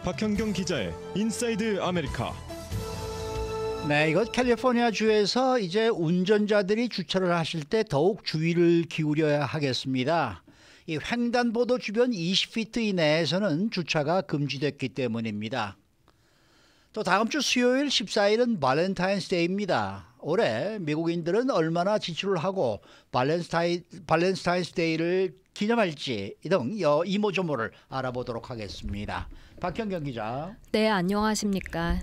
박현경 기자의 인사이드 아메리카. 네, 이것 캘리포니아 주에서 이제 운전자들이 주차를 하실 때 더욱 주의를 기울여야 하겠습니다. 이 횡단보도 주변 20피트 이내에서는 주차가 금지됐기 때문입니다. 또 다음 주 수요일 14일은 발렌타인스데이입니다. 올해 미국인들은 얼마나 지출을 하고 발렌타인스데이를 기념할지 등 이모저모를 알아보도록 하겠습니다. 박현경 기자. 네, 안녕하십니까.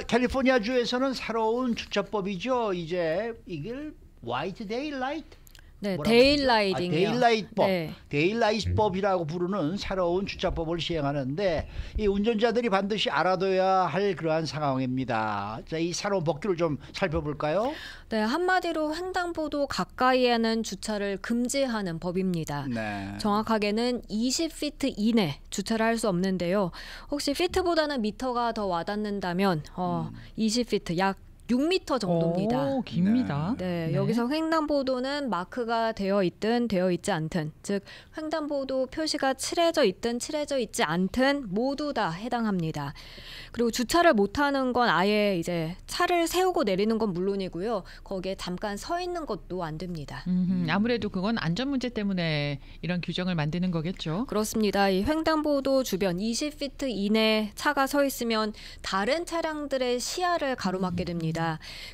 캘리포니아 주에서는 새로운 주차법이죠. 이제 이걸 화이트 데일라이트? 네, 데일라이딩이요. 데일라이트법. 네. 데일라이트법이라고 부르는 새로운 주차법을 시행하는데 이 운전자들이 반드시 알아둬야 할 그러한 상황입니다. 자, 이 새로운 법규를 좀 살펴볼까요? 네, 한마디로 횡단보도 가까이에는 주차를 금지하는 법입니다. 네. 정확하게는 20피트 이내 주차를 할 수 없는데요. 혹시 피트보다는 미터가 더 와닿는다면 20피트 약 6m 정도입니다. 오, 깁니다. 네, 여기서 횡단보도는 마크가 되어 있든 되어 있지 않든, 즉 횡단보도 표시가 칠해져 있든 칠해져 있지 않든 모두 다 해당합니다. 그리고 주차를 못하는 건 아예 이제 차를 세우고 내리는 건 물론이고요. 거기에 잠깐 서 있는 것도 안 됩니다. 아무래도 그건 안전 문제 때문에 이런 규정을 만드는 거겠죠. 그렇습니다. 이 횡단보도 주변 20피트 이내 차가 서 있으면 다른 차량들의 시야를 가로막게 됩니다.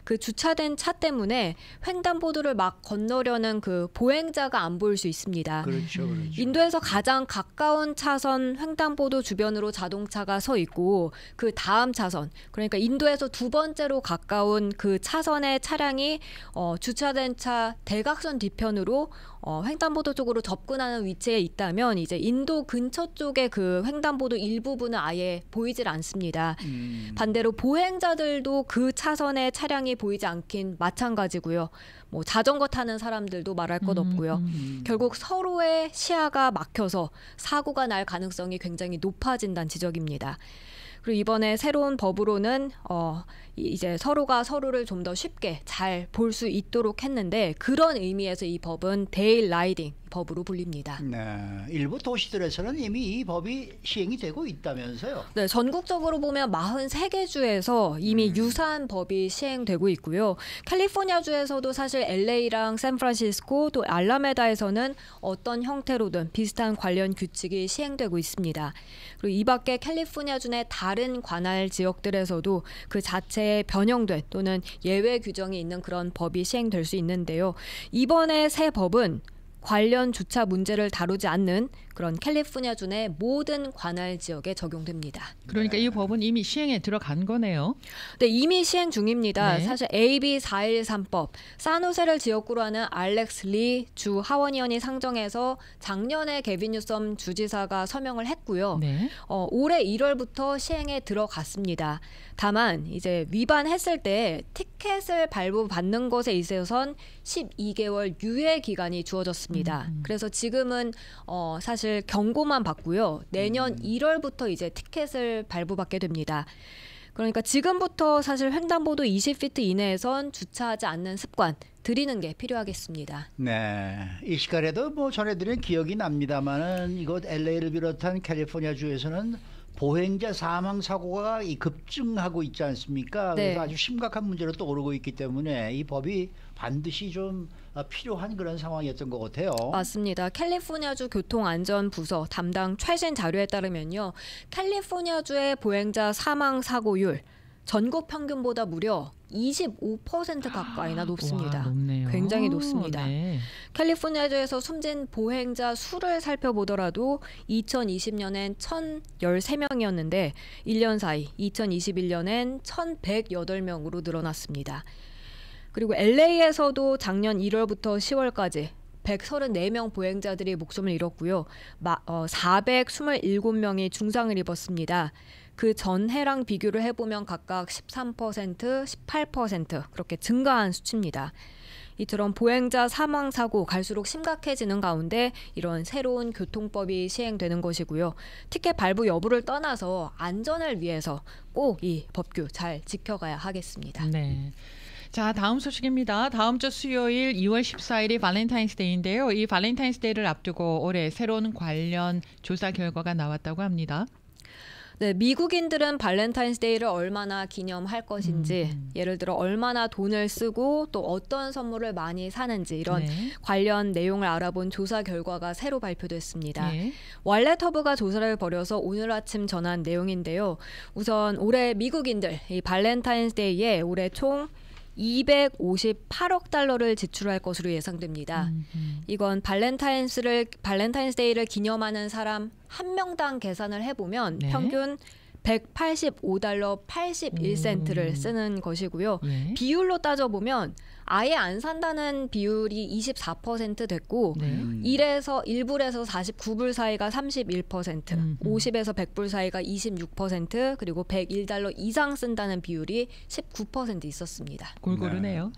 그 주차된 차 때문에 횡단보도를 막 건너려는 그 보행자가 안 보일 수 있습니다. 그렇죠. 인도에서 가장 가까운 차선 횡단보도 주변으로 자동차가 서 있고 그 다음 차선, 그러니까 인도에서 두 번째로 가까운 그 차선의 차량이 주차된 차 대각선 뒤편으로 횡단보도 쪽으로 접근하는 위치에 있다면 이제 인도 근처 쪽에 그 횡단보도 일부분은 아예 보이질 않습니다. 반대로 보행자들도 그 차선의 차량이 보이지 않긴 마찬가지고요. 뭐 자전거 타는 사람들도 말할 것 없고요. 결국 서로의 시야가 막혀서 사고가 날 가능성이 굉장히 높아진다는 지적입니다. 그리고 이번에 새로운 법으로는 이제 서로가 서로를 좀 더 쉽게 잘 볼 수 있도록 했는데, 그런 의미에서 이 법은 데일라이딩 법으로 불립니다. 네, 일부 도시들에서는 이미 이 법이 시행이 되고 있다면서요? 네, 전국적으로 보면 43개 주에서 이미 유사한 법이 시행되고 있고요. 캘리포니아 주에서도 사실 LA랑 샌프란시스코 또 알라메다에서는 어떤 형태로든 비슷한 관련 규칙이 시행되고 있습니다. 그리고 이 밖에 캘리포니아 주 내 다른 관할 지역들에서도 그 자체에 변형된 또는 예외 규정이 있는 그런 법이 시행될 수 있는데요. 이번에 새 법은 관련 주차 문제를 다루지 않는 그런 캘리포니아 주 내 모든 관할 지역에 적용됩니다. 그러니까 이 법은 이미 시행에 들어간 거네요. 네, 이미 시행 중입니다. 네. 사실 AB 413법, 산호세를 지역구로 하는 알렉스 리 주 하원의원이 상정해서 작년에 게빈 뉴섬 주지사가 서명을 했고요. 네. 올해 1월부터 시행에 들어갔습니다. 다만 이제 위반했을 때 티켓을 발부받는 것에 있어선 12개월 유예 기간이 주어졌습니다. 그래서 지금은 사실 경고만 받고요. 내년 1월부터 이제 티켓을 발부받게 됩니다. 그러니까 지금부터 사실 횡단보도 20피트 이내에선 주차하지 않는 습관 들이는 게 필요하겠습니다. 네, 이 시간에도 뭐 전해드린 기억이 납니다만은 이곳 LA를 비롯한 캘리포니아 주에서는 보행자 사망 사고가 급증하고 있지 않습니까? 네. 그래서 아주 심각한 문제로 또 오르고 있기 때문에 이 법이 반드시 좀 필요한 그런 상황이었던 것 같아요. 맞습니다. 캘리포니아주 교통안전부서 담당 최신 자료에 따르면요, 캘리포니아주의 보행자 사망 사고율 전국 평균보다 무려 25% 가까이나 높습니다. 와, 높네요. 굉장히 높습니다. 네. 캘리포니아주에서 숨진 보행자 수를 살펴보더라도 2020년엔 1,013명이었는데 1년 사이 2021년엔 1,108명으로 늘어났습니다. 그리고 LA에서도 작년 1월부터 10월까지 134명 보행자들이 목숨을 잃었고요. 427명이 중상을 입었습니다. 그 전해랑 비교를 해보면 각각 13%, 18% 그렇게 증가한 수치입니다. 이처럼 보행자 사망 사고 갈수록 심각해지는 가운데 이런 새로운 교통법이 시행되는 것이고요. 티켓 발부 여부를 떠나서 안전을 위해서 꼭 이 법규 잘 지켜가야 하겠습니다. 네. 자, 다음 소식입니다. 다음 주 수요일 2월 14일이 발렌타인스데이인데요. 이 발렌타인스데이를 앞두고 올해 새로운 관련 조사 결과가 나왔다고 합니다. 네, 미국인들은 발렌타인스데이를 얼마나 기념할 것인지, 예를 들어 얼마나 돈을 쓰고 또 어떤 선물을 많이 사는지 이런 네. 관련 내용을 알아본 조사 결과가 새로 발표됐습니다. 예. 왈렛허브가 조사를 벌여서 오늘 아침 전한 내용인데요. 우선 올해 미국인들 이 발렌타인스데이에 올해 총 258억 달러를 지출할 것으로 예상됩니다. 이건 발렌타인스데이를 기념하는 사람 한 명당 계산을 해보면 네. 평균 185달러 81센트를 쓰는 것이고요. 예. 비율로 따져보면 아예 안 산다는 비율이 24% 됐고 네. 1불에서 49불 사이가 31%, 50에서 100불 사이가 26%, 그리고 101달러 이상 쓴다는 비율이 19% 있었습니다. 골고루네요.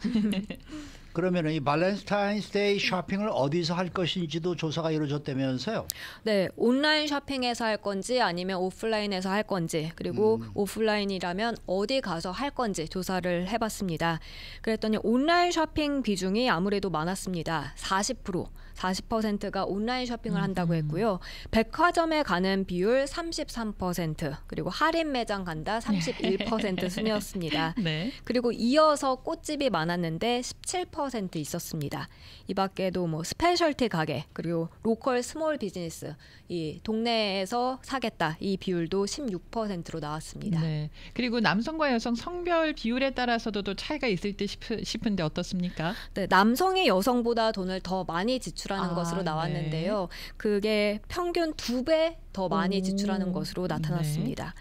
그러면 이 발렌타인스데이 쇼핑을 어디서 할 것인지도 조사가 이루어졌다면서요? 네, 온라인 쇼핑에서 할 건지 아니면 오프라인에서 할 건지, 그리고 오프라인이라면 어디 가서 할 건지 조사를 해봤습니다. 그랬더니 온라인 쇼핑 비중이 아무래도 많았습니다. 40%가 온라인 쇼핑을 한다고 했고요. 백화점에 가는 비율 33%, 그리고 할인 매장 간다 31% 순이었습니다. 네. 그리고 이어서 꽃집이 많았는데 17% 있었습니다. 이 밖에도 뭐 스페셜티 가게, 그리고 로컬 스몰 비즈니스, 이 동네에서 사겠다 이 비율도 16%로 나왔습니다. 네. 그리고 남성과 여성 성별 비율에 따라서도 또 차이가 있을 듯 싶은데 어떻습니까? 네, 남성이 여성보다 돈을 더 많이 지출하는 아, 것으로 나왔는데요. 그게 평균 2배 더 많이 지출하는 것으로 나타났습니다.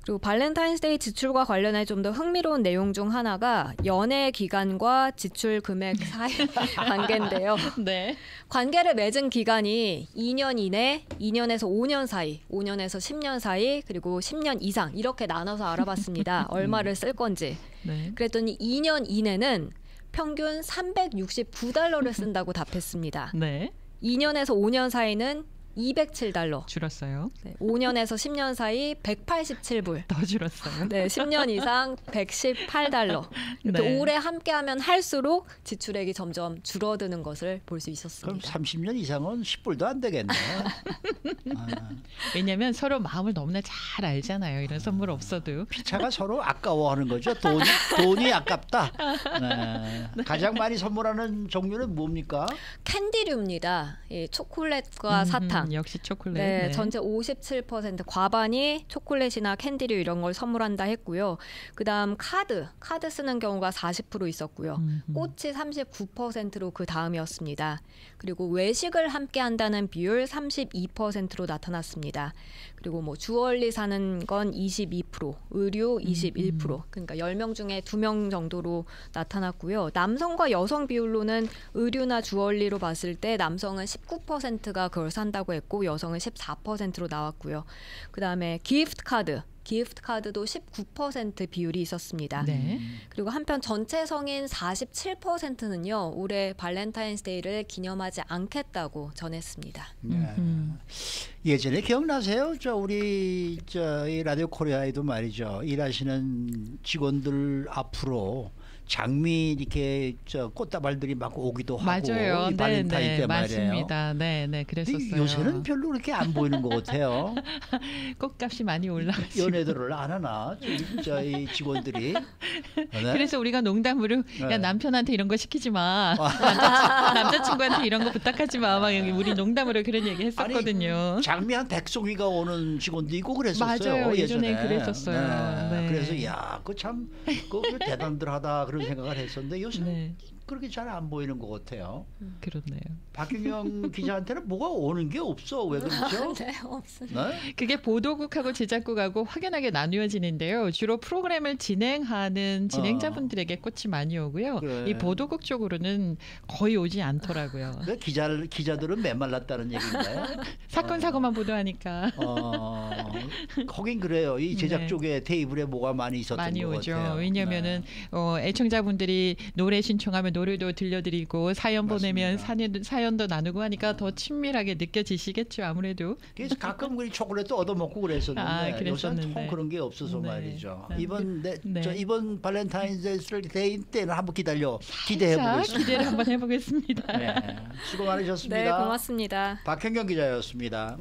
그리고 발렌타인스데이 지출과 관련해 좀 더 흥미로운 내용 중 하나가 연애 기간과 지출 금액 사이 관계인데요. 네. 관계를 맺은 기간이 2년 이내, 2년에서 5년 사이, 5년에서 10년 사이, 그리고 10년 이상 이렇게 나눠서 알아봤습니다. 얼마를 쓸 건지. 네. 그랬더니 2년 이내는 평균 369달러를 쓴다고 답했습니다. 네. 2년에서 5년 사이는 207달러. 줄었어요. 네, 5년에서 10년 사이 187불. 더 줄었어요. 네, 10년 이상 118달러. 이렇게 네. 오래 함께하면 할수록 지출액이 점점 줄어드는 것을 볼 수 그럼 있었습니다. 30년 이상은 10불도 안 되겠네. 왜냐하면 서로 마음을 너무나 잘 알잖아요. 이런 선물 없어도. 피차가 서로 아까워하는 거죠. 돈이 아깝다. 네. 가장 많이 선물하는 종류는 뭡니까? 캔디류입니다. 이 초콜릿과 사탕. 역시 초콜릿. 네, 전체 57% 과반이 초콜릿이나 캔디류 이런 걸 선물한다 했고요. 그다음 카드 쓰는 경우가 40% 있었고요. 꽃이 39%로 그 다음이었습니다. 그리고 외식을 함께 한다는 비율 32%로 나타났습니다. 그리고 뭐 주얼리 사는 건 22%, 의류 21%. 그러니까 10명 중에 2명 정도로 나타났고요. 남성과 여성 비율로는 의류나 주얼리로 봤을 때 남성은 19%가 그걸 산다고 했고 여성은 14%로 나왔고요. 그다음에 기프트 카드도 19% 비율이 있었습니다. 네. 그리고 한편 전체 성인 47%는요. 올해 발렌타인스데이를 기념하지 않겠다고 전했습니다. 네. 예전에 기억나세요? 우리 이 라디오 코리아에도 말이죠. 일하시는 직원들 앞으로 장미 이렇게 꽃다발들이 막 오기도 하고 맞아요. 이 발렌타인 때 말이에요. 맞습니다. 네, 네, 그랬었어요. 요새는 별로 그렇게 안 보이는 것 같아요. 꽃값이 많이 올라가지고. 연애들을 안 하나 이 직원들이. 네? 그래서 우리가 농담으로 네. 야 남편한테 이런 거 시키지 마. 남자친구한테 이런 거 부탁하지 마. 막 우리 농담으로 그런 얘기 했었거든요. 장미 한 100송이가 오는 직원도 있고 그랬었어요. 맞아요. 예전에 그랬었어요. 네. 네. 그래서 야, 그거 대단들하다 그런 생각을 했었는데 요새 네. 그렇게 잘 안 보이는 것 같아요. 그렇네요. 박경영 기자한테는 뭐가 오는 게 없어. 왜 그렇죠? 네, 없습니다. 네? 그게 보도국하고 제작국하고 확연하게 나뉘어지는데요. 주로 프로그램을 진행하는 진행자분들에게 꽃이 많이 오고요. 그래. 이 보도국 쪽으로는 거의 오지 않더라고요. 그 기자들은 메말랐다는 얘기인가요? 사건 사고만 보도하니까 거긴 그래요. 이 제작 네. 쪽에 테이블에 뭐가 많이 있었던 많이 것 오죠. 같아요. 왜냐하면은 애청자분들이 노래 신청하면 노래도 들려드리고 사연 보내면 사연도 나누고 하니까 더 친밀하게 느껴지시겠죠. 아무래도. 그래서 가끔 우리 초콜릿도 얻어먹고 그랬었는데 그랬었는데. 요새는 통 그런 게 없어서 네. 말이죠. 네. 이번 발렌타인데이 때는 한번 기대해 보겠습니다. 기대를 한번 해보겠습니다. 네, 수고 많으셨습니다. 네, 고맙습니다. 박현경 기자였습니다.